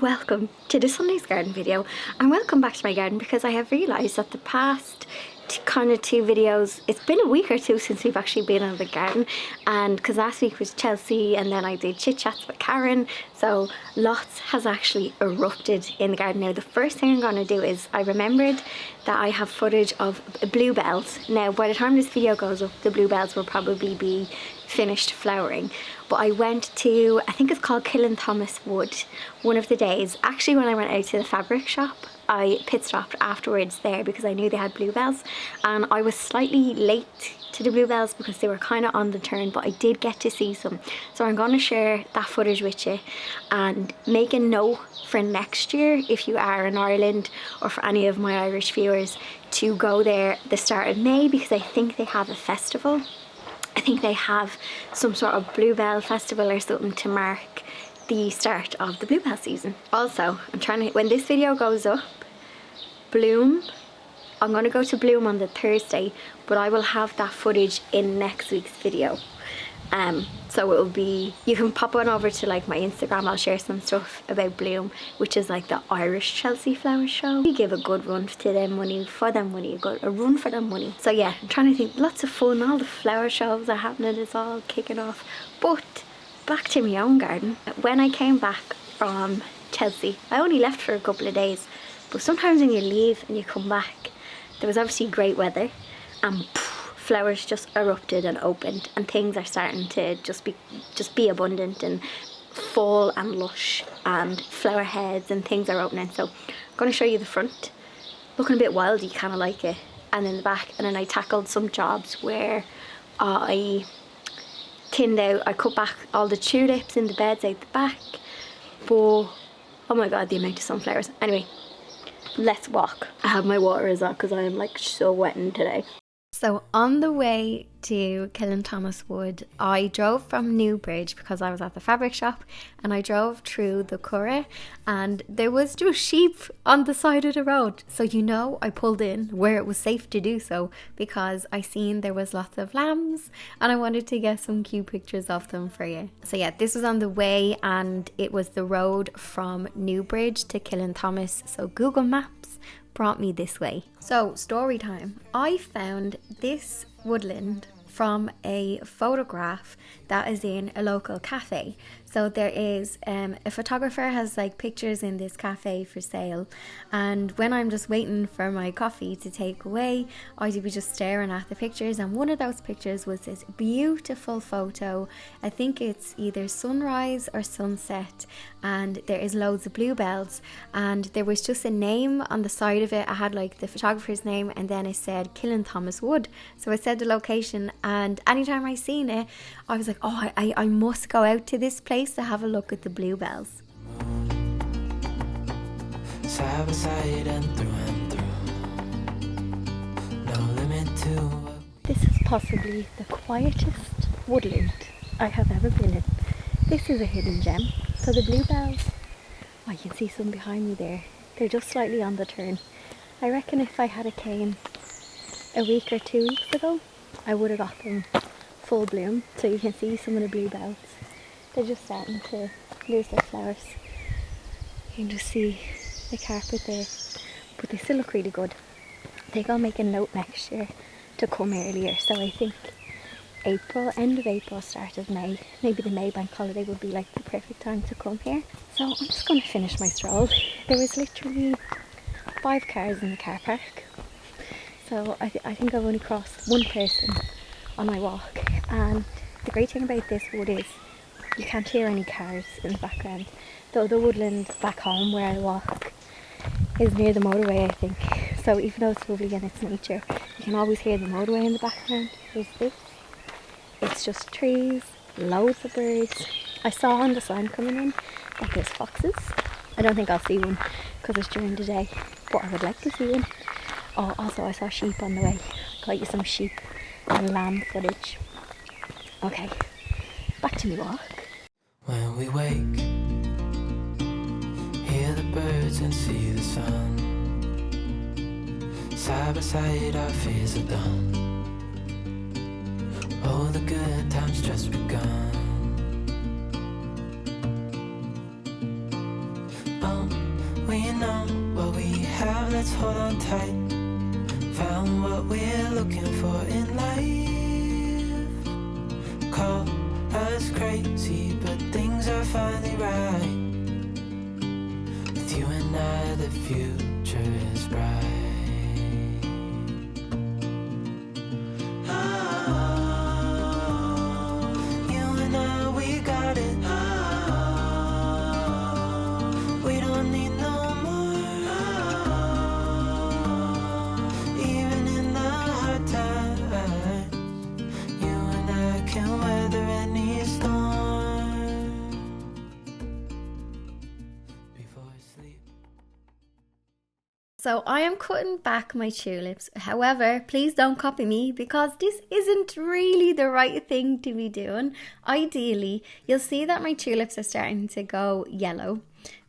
Welcome to the Sunday's garden video, and welcome back to my garden, because I have realised that the past two videos, it's been a week or two since we've actually been in the garden, and because last week was Chelsea and then I did chit chats with Karen, so lots has actually erupted in the garden. Now the first thing I'm going to do is I remembered that I have footage of bluebells. Now by the time this video goes up, the bluebells will probably be finished flowering, but I went to, I think it's called Kilinthomas Woods, one of the days. Actually, when I went out to the fabric shop, I pit stopped afterwards there because I knew they had bluebells, and I was slightly late to the bluebells because they were kind of on the turn, but I did get to see some. So I'm going to share that footage with you and make a note for next year, if you are in Ireland, or for any of my Irish viewers, to go there the start of May, because I think they have a festival. I think they have some sort of bluebell festival or something to mark the start of the bluebell season. Also, I'm trying to, when this video goes up, Bloom, I'm going to go to Bloom on the Thursday, but I will have that footage in next week's video. So it will be, you can pop on over to like my Instagram, I'll share some stuff about Bloom, which is like the Irish Chelsea flower show. We give a good run to them money, for them money, a run for them money. So yeah, I'm trying to think, lots of fun, all the flower shows are happening, it's all kicking off. But back to my own garden. When I came back from Chelsea, I only left for a couple of days, but sometimes when you leave and you come back, there was obviously great weather, and flowers just erupted and opened, and things are starting to just be abundant and full and lush, and flower heads and things are opening. So I'm going to show you the front, looking a bit wild, you kind of like it, and then the back. And then I tackled some jobs where I thinned out, I cut back all the tulips in the beds out the back, but oh my god, the amount of sunflowers. Anyway, let's walk. I have my water as well because I am like so wetting today. So on the way to Kilinthomas Wood, I drove from Newbridge because I was at the fabric shop, and I drove through the Curragh, and there was just sheep on the side of the road. So you know, I pulled in where it was safe to do so, because I seen there was lots of lambs and I wanted to get some cute pictures of them for you. So yeah, this was on the way, and it was the road from Newbridge to Kilinthomas, so Google Maps brought me this way. So story time. I found this woodland from a photograph that is in a local cafe. So there is a photographer has like pictures in this cafe for sale, and when I'm just waiting for my coffee to take away, I would be just staring at the pictures, and one of those pictures was this beautiful photo. I think it's either sunrise or sunset, and there is loads of bluebells, and there was just a name on the side of it. I had like the photographer's name, and then it said Kilinthomas Wood, so I said the location, and anytime I seen it, I was like, oh, I must go out to this place to have a look at the bluebells. Side by side and through. No limit to. This is possibly the quietest woodland I have ever been in. This is a hidden gem. So the bluebells, oh, you can see some behind me there. They're just slightly on the turn. I reckon if I had a cane a week or 2 weeks ago, I would have got them full bloom. So you can see some of the bluebells. They're just starting to lose their flowers. You can just see the carpet there, but they still look really good. I think I'll make a note next year to come earlier. So I think April, end of April, start of May, maybe the May bank holiday would be like the perfect time to come here. So I'm just going to finish my stroll. There was literally 5 cars in the car park. So I think I've only crossed one person on my walk, and the great thing about this wood is you can't hear any cars in the background. The other woodland back home where I walk is near the motorway, I think. So even though it's lovely and it's nature, you can always hear the motorway in the background. There's this. It's just trees, loads of birds. I saw on the sign coming in that there's foxes. I don't think I'll see one because it's during the day, but I would like to see one. Oh, also I saw sheep on the way. Got you some sheep and lamb footage. Okay, back to me walk. When we wake, hear the birds and see the sun. Side by side our fears are done. Oh, the good times just begun. Oh, we know what we have, let's hold on tight. Found what we're looking for in life. Call us crazy, but things are finally right. With you and I, the future is bright. So I am cutting back my tulips. However, please don't copy me because this isn't really the right thing to be doing. Ideally, you'll see that my tulips are starting to go yellow.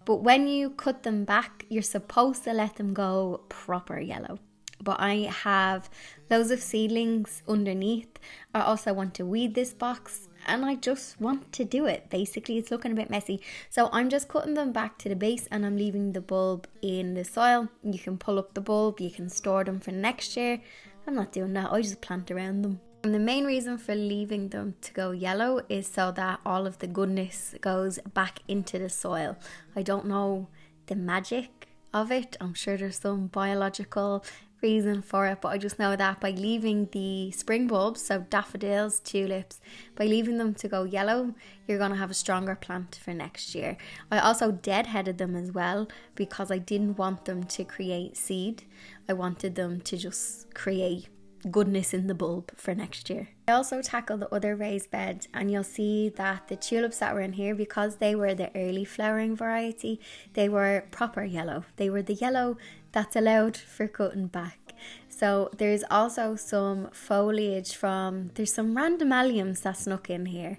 But when you cut them back, you're supposed to let them go proper yellow. But I have loads of seedlings underneath. I also want to weed this box and I just want to do it. Basically, it's looking a bit messy. So I'm just cutting them back to the base and I'm leaving the bulb in the soil. You can pull up the bulb, you can store them for next year. I'm not doing that, I just plant around them. And the main reason for leaving them to go yellow is so that all of the goodness goes back into the soil. I don't know the magic of it. I'm sure there's some biological reason for it, but I just know that by leaving the spring bulbs, so daffodils, tulips, by leaving them to go yellow, you're going to have a stronger plant for next year. I also deadheaded them as well because I didn't want them to create seed. I wanted them to just create goodness in the bulb for next year. I also tackled the other raised bed and you'll see that the tulips that were in here, because they were the early flowering variety, they were proper yellow. They were the yellow that's allowed for cutting back. So there's also some foliage from, there's some random alliums that snuck in here.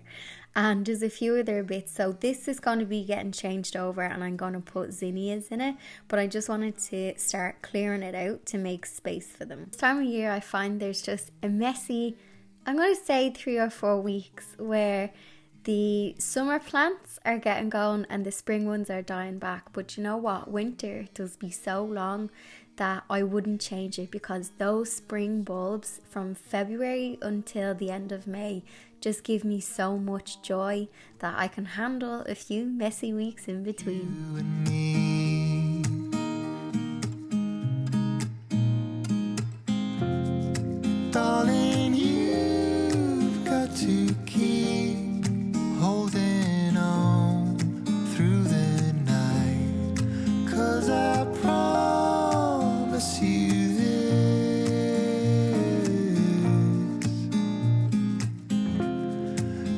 And there's a few other bits, so this is going to be getting changed over and I'm going to put zinnias in it, but I just wanted to start clearing it out to make space for them. This time of year I find there's just a messy, I'm going to say 3 or 4 weeks where the summer plants are getting going and the spring ones are dying back. But you know what, winter does be so long that I wouldn't change it, because those spring bulbs from February until the end of May just give me so much joy that I can handle a few messy weeks in between. You and me, darling, you've got to keep holding on through the night, 'cause I promise you this: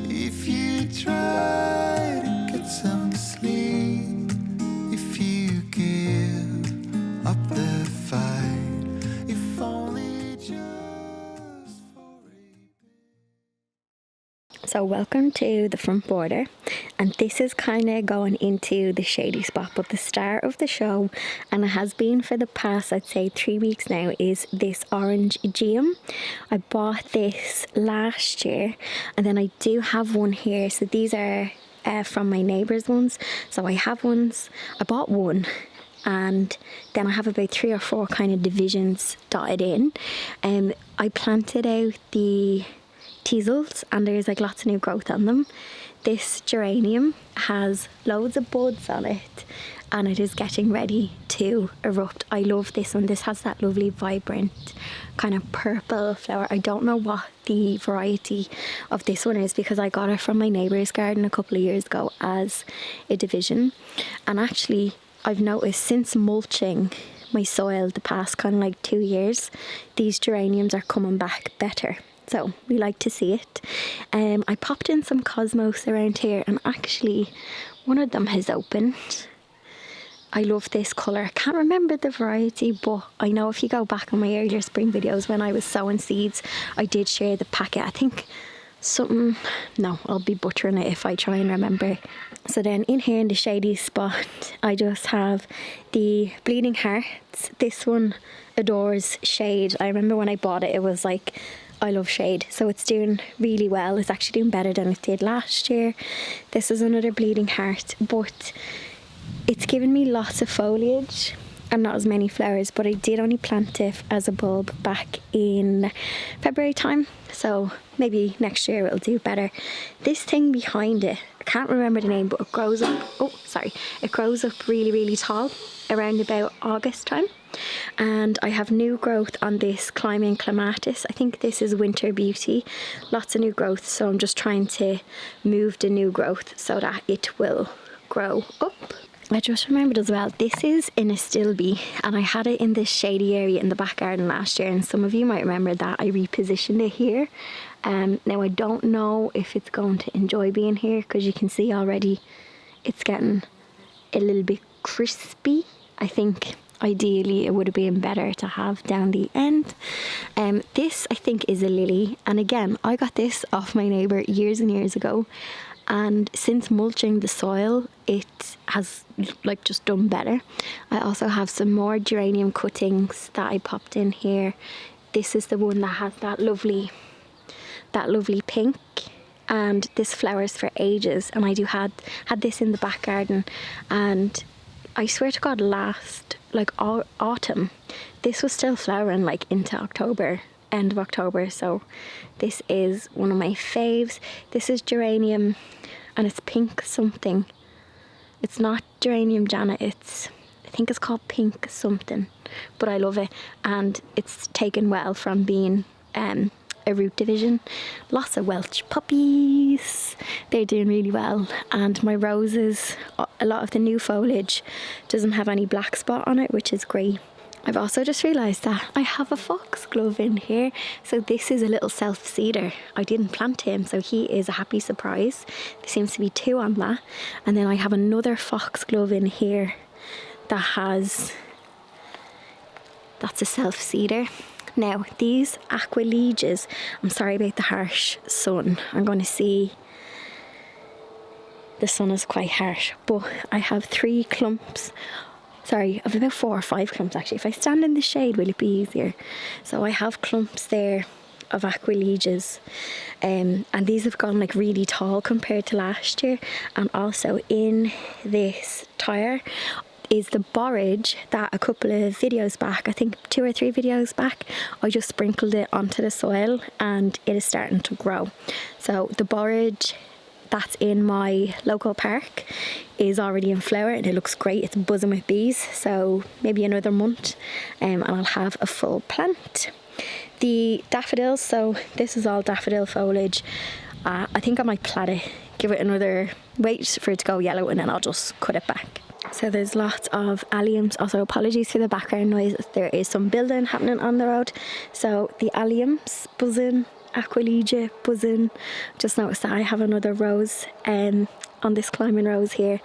if you try to get some sleep, if you give up the fight, if only just for a bit. So welcome to the front border, and this is kind of going into the shady spot, but the star of the show, and it has been for the past I'd say 3 weeks now, is this orange geum. I bought this last year and then I do have one here. So these are from my neighbour's ones. So I have ones, I bought one and then I have about 3 or 4 kind of divisions dotted in. I planted out the teasels and there's like lots of new growth on them. This geranium has loads of buds on it and it is getting ready to erupt. I love this one. This has that lovely vibrant kind of purple flower. I don't know what the variety of this one is because I got it from my neighbour's garden a couple of years ago as a division. And actually I've noticed since mulching my soil the past kind of like 2 years, these geraniums are coming back better. So we like to see it. I popped in some cosmos around here and actually one of them has opened. I love this colour. I can't remember the variety, but I know if you go back on my earlier spring videos when I was sowing seeds, I did share the packet. I think something, no, I'll be butchering it if I try and remember. So then in here in the shady spot, I just have the bleeding hearts. This one adores shade. I remember when I bought it, it was like, I love shade, so it's doing really well. It's actually doing better than it did last year. This is another bleeding heart, but It's given me lots of foliage and not as many flowers, but I did only plant it as a bulb back in February time, so maybe next year it'll do better. This thing behind it, I can't remember the name, but it grows up, it grows up really tall around about August time. And I have new growth on this climbing clematis. I think this is winter beauty, lots of new growth, so I'm just trying to move the new growth so that it will grow up. I just remembered as well, this is in a stilby, and I had it in this shady area in the back garden last year, and some of you might remember that I repositioned it here. Now I don't know if it's going to enjoy being here, because you can see already it's getting a little bit crispy. I think ideally it would have been better to have down the end. This I think is a lily, and again I got this off my neighbour years and years ago, and since mulching the soil it has like just done better. I also have some more geranium cuttings that I popped in here. This is the one that has that lovely pink, and this flowers for ages, and I had this in the back garden, and I swear to God last like autumn this was still flowering like into October, end of October. So this is one of my faves. This is geranium and it's pink something. It's not geranium Janet, I think it's called pink something, but I love it, and it's taken well from being a root division. Lots of Welsh puppies, they're doing really well, and my roses, a lot of the new foliage doesn't have any black spot on it, which is great. I've also just realised that I have a foxglove in here. So this is a little self-seeder. I didn't plant him, so he is a happy surprise. There seems to be two on that. And then I have another foxglove in here that's a self-seeder. Now these aquilegias, I'm sorry about the harsh sun. I'm going to see, the sun is quite harsh, but I have 3 clumps. Sorry, I've about 4 or 5 clumps actually. If I stand in the shade, will it be easier? So I have clumps there of aquilegias, and these have gone like really tall compared to last year. And also in this tire is the borage that a couple of videos back, I think 2 or 3 videos back, I just sprinkled it onto the soil and it is starting to grow. So the borage that's in my local park is already in flower and it looks great. It's buzzing with bees, so maybe another month and I'll have a full plant. The daffodils, so this is all daffodil foliage. I think I might plant it, give it another, wait for it to go yellow, and then I'll just cut it back. So there's lots of alliums. Also apologies for the background noise, there is some building happening on the road. So the alliums buzzing, aquilegia buzzing. Just noticed that I have another rose on this climbing rose here.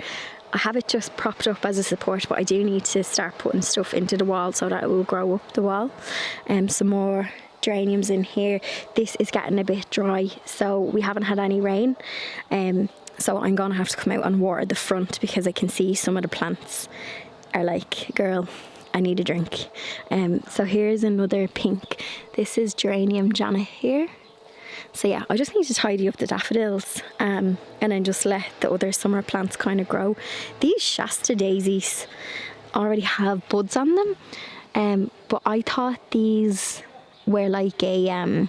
I have it just propped up as a support, but I do need to start putting stuff into the wall so that it will grow up the wall. Some more geraniums in here. This is getting a bit dry, so we haven't had any rain, so I'm gonna have to come out and water the front because I can see some of the plants are like, girl, I need a drink. So here's another pink. This is geranium Janet here. So yeah, I just need to tidy up the daffodils and then just let the other summer plants kind of grow. These Shasta daisies already have buds on them, but I thought these were like a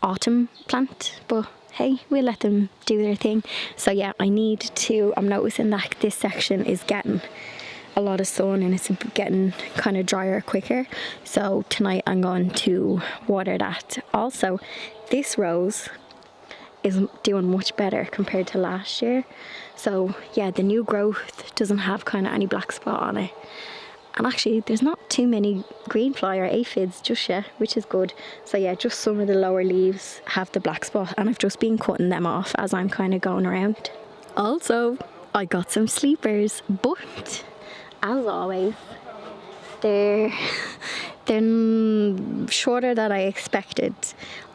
autumn plant, but hey, we'll let them do their thing. So yeah, I'm noticing that this section is getting a lot of sun and it's getting kind of drier quicker, so tonight I'm going to water that. Also, this rose is doing much better compared to last year, so yeah, the new growth doesn't have kind of any black spot on it, and actually there's not too many green fly or aphids just yet, which is good. So yeah, just some of the lower leaves have the black spot and I've just been cutting them off as I'm kind of going around. Also, I got some sleepers, but as always, they're shorter than I expected.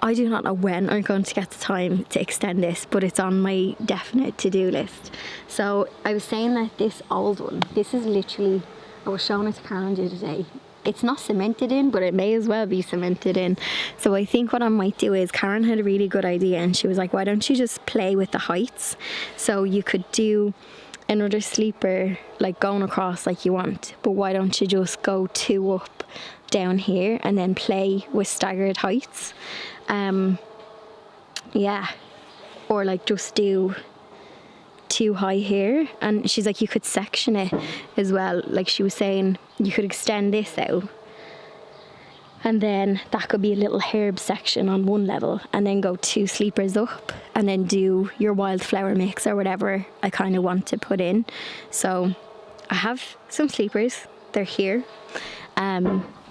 I do not know when I'm going to get the time to extend this, but it's on my definite to-do list. So I was saying that this old one, this is literally, I was showing it to Karen the other day, it's not cemented in, but it may as well be cemented in. So I think what I might do is, Karen had a really good idea and she was like, why don't you just play with the heights? So you could do another sleeper like going across like you want, but why don't you just go 2 up down here and then play with staggered heights? Yeah, or like just do 2 high here. And she's like, you could section it as well, like she was saying, you could extend this out and then that could be a little herb section on one level, and then go 2 sleepers up and then do your wildflower mix or whatever I kind of want to put in. So I have some sleepers, they're here.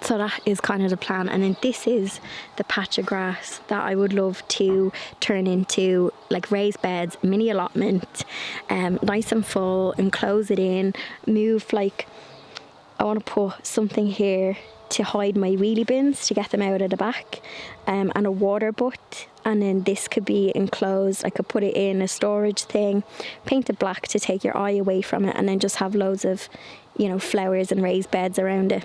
So that is kind of the plan. And then this is the patch of grass that I would love to turn into like raised beds, mini allotment, nice and full, enclose it in, move, like I want to put something here to hide my wheelie bins to get them out of the back, and a water butt, and then this could be enclosed. I could put it in a storage thing, paint it black to take your eye away from it, and then just have loads of, you know, flowers and raised beds around it.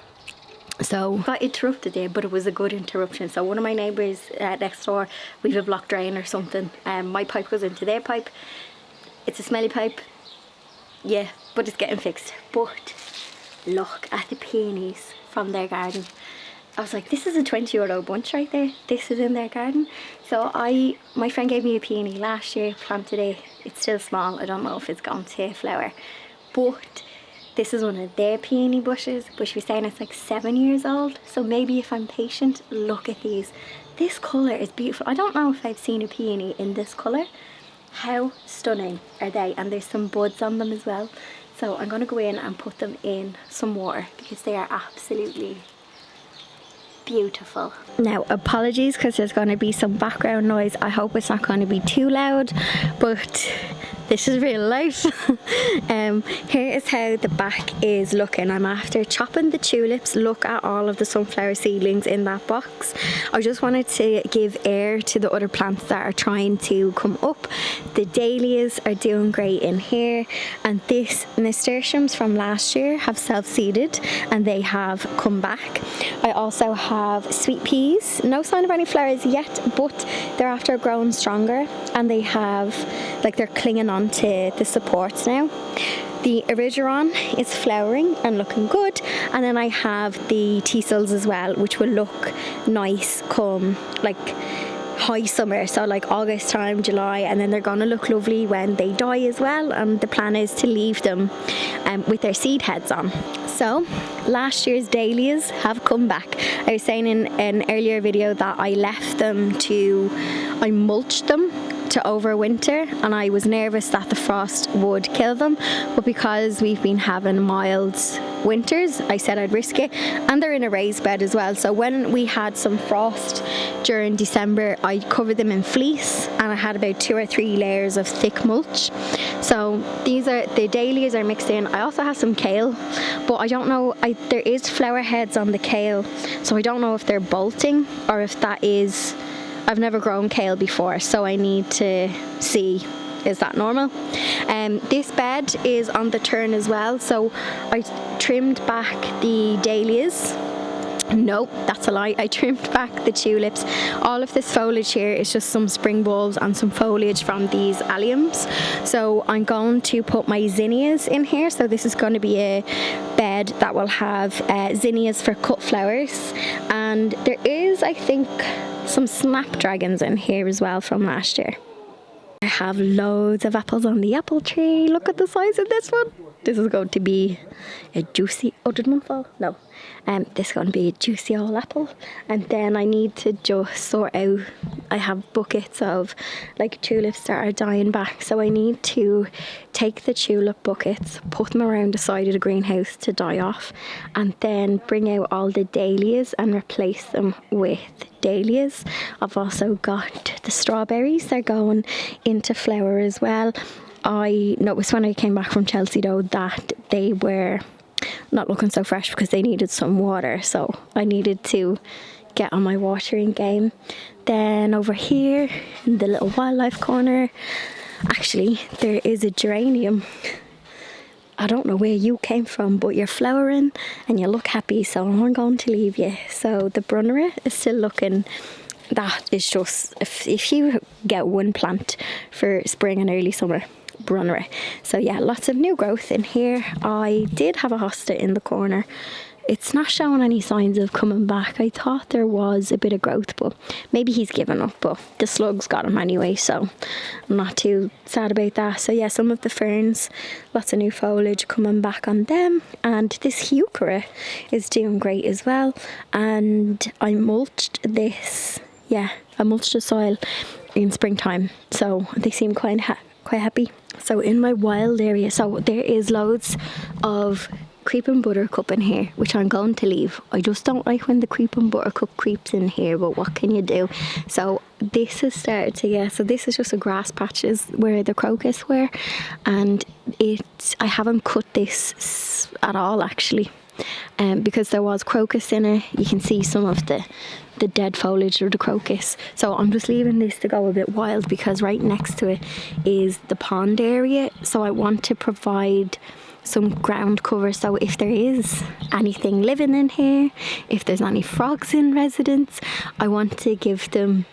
So got interrupted there, but it was a good interruption. So one of my neighbours next door, we have a block drain or something, my pipe goes into their pipe. It's a smelly pipe, yeah, but it's getting fixed. But look at the peonies from their garden. I was like, this is a 20-year-old bunch right there. This is in their garden. So my friend gave me a peony last year, planted it. It's still small. I don't know if it's gone to flower, but this is one of their peony bushes, but she was saying it's like 7 years old. So maybe if I'm patient, look at these. This colour is beautiful. I don't know if I've seen a peony in this colour. How stunning are they? And there's some buds on them as well. So I'm going to go in and put them in some water because they are absolutely beautiful. Now apologies because there's going to be some background noise. I hope it's not going to be too loud, but this is real life. Here is how the back is looking. I'm after chopping the tulips. Look at all of the sunflower seedlings in that box. I just wanted to give air to the other plants that are trying to come up. The dahlias are doing great in here, and this nasturtiums from last year have self-seeded and they have come back. I also have sweet peas, no sign of any flowers yet, but they're after growing stronger and they have, like, they're clinging on to the supports now. The erigeron is flowering and looking good, and then I have the teasels as well, which will look nice come like high summer, so like August time, July, and then they're gonna look lovely when they die as well. And the plan is to leave them with their seed heads on. So last year's dahlias have come back. I was saying in an earlier video that I left them I mulched them to overwinter, and I was nervous that the frost would kill them, but because we've been having mild winters, I said I'd risk it. And they're in a raised bed as well, so when we had some frost during December, I covered them in fleece and I had about 2 or 3 layers of thick mulch. So these are the dahlias are mixed in. I also have some kale, but I don't know, there is flower heads on the kale, so I don't know if they're bolting or if that is, I've never grown kale before, so I need to see, is that normal? This bed is on the turn as well, so I trimmed back the dahlias. No, that's a lie. I trimmed back the tulips. All of this foliage here is just some spring bulbs and some foliage from these alliums. So I'm going to put my zinnias in here. So this is going to be a bed that will have zinnias for cut flowers. And there is, I think, some snapdragons in here as well from last year. I have loads of apples on the apple tree. Look at the size of this one. This is going to be a juicy, oh, did one fall? No. This is going to be a juicy old apple. And then I need to just sort out, I have buckets of like tulips that are dying back. So I need to take the tulip buckets, put them around the side of the greenhouse to die off, and then bring out all the dahlias and replace them with dahlias. I've also got the strawberries. They're going into flower as well. I noticed when I came back from Chelsea though that they were not looking so fresh because they needed some water, so I needed to get on my watering game. Then over here in the little wildlife corner, actually there is a geranium. I don't know where you came from, but you're flowering and you look happy, so I'm going to leave you. So the brunnera is still looking, that is just, if you get one plant for spring and early summer, Brunner. So yeah, lots of new growth in here. I did have a hosta in the corner. It's not showing any signs of coming back. I thought there was a bit of growth, but maybe he's given up, but the slugs got him anyway, so I'm not too sad about that. So yeah, some of the ferns, lots of new foliage coming back on them, and this heuchera is doing great as well. And I mulched this, yeah, I mulched the soil in springtime, so they seem quite happy. So in my wild area, so there is loads of creeping buttercup in here, which I'm going to leave. I just don't like when the creeping buttercup creeps in here, but what can you do? So this has started to, yeah, so this is just a grass patches where the crocus were, and I haven't cut this at all actually, because there was crocus in it. You can see some of the dead foliage of the crocus, so I'm just leaving this to go a bit wild because right next to it is the pond area, so I want to provide some ground cover, so if there is anything living in here, if there's any frogs in residence, I want to give them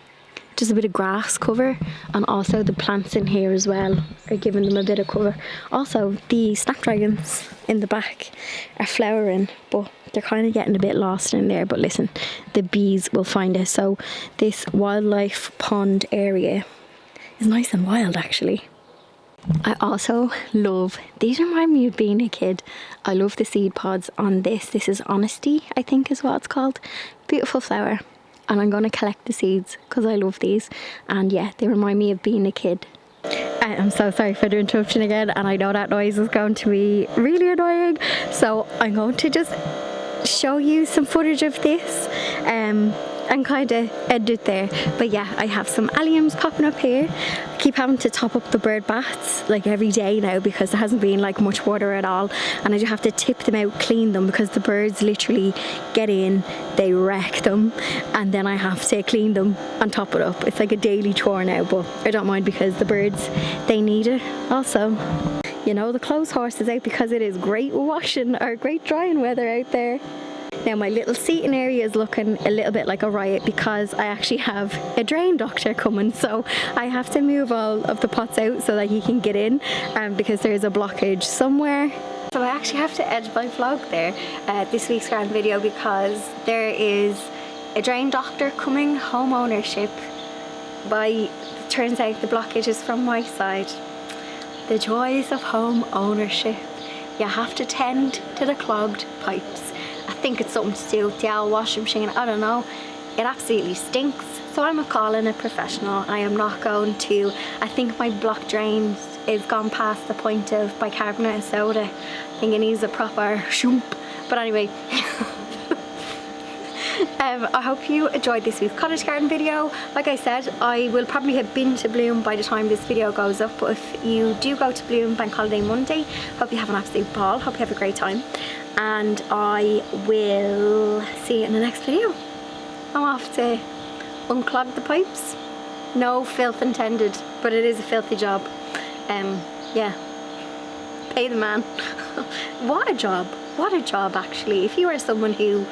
just a bit of grass cover, and also the plants in here as well are giving them a bit of cover. Also the snapdragons in the back are flowering, but they're kind of getting a bit lost in there, but listen, the bees will find us. So this wildlife pond area is nice and wild actually. I also love, these remind me of being a kid. I love the seed pods on this. This is Honesty, I think is what it's called. Beautiful flower. And I'm going to collect the seeds because I love these. And yeah, they remind me of being a kid. I'm so sorry for the interruption again, and I know that noise is going to be really annoying. So I'm going to just show you some footage of this and kind of edit there. But yeah, I have some alliums popping up here. I keep having to top up the bird baths like every day now because there hasn't been like much water at all, and I just have to tip them out, clean them, because the birds literally get in, they wreck them, and then I have to clean them and top it up. It's like a daily chore now, but I don't mind because the birds, they need it. Also, you know, the clothes horse is out because it is great washing or great drying weather out there. Now my little seating area is looking a little bit like a riot because I actually have a drain doctor coming, so I have to move all of the pots out so that he can get in, because there's a blockage somewhere. So I actually have to edit my vlog there, this week's garden video, because there is a drain doctor coming, home ownership. Turns out the blockage is from my side. The joys of home ownership. You have to tend to the clogged pipes. I think it's something to do with the old washing machine, I don't know. It absolutely stinks. So I'm calling a professional. I am not going to, I think my block drain is gone past the point of bicarbonate and soda. I think it needs a proper shoomp. But anyway, I hope you enjoyed this week's cottage garden video. Like I said, I will probably have been to Bloom by the time this video goes up, but if you do go to Bloom Bank Holiday Monday, hope you have an absolute ball, hope you have a great time, and I will see you in the next video. I'm off to unclog the pipes. No filth intended, but it is a filthy job. Yeah, pay the man. What a job actually. If you are someone who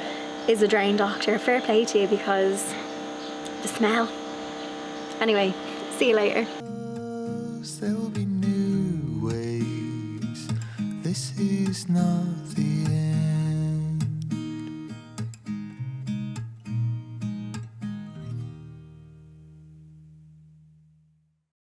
is a drain doctor, fair play to you, because the smell. Anyway, see you later. There will be new ways. This is not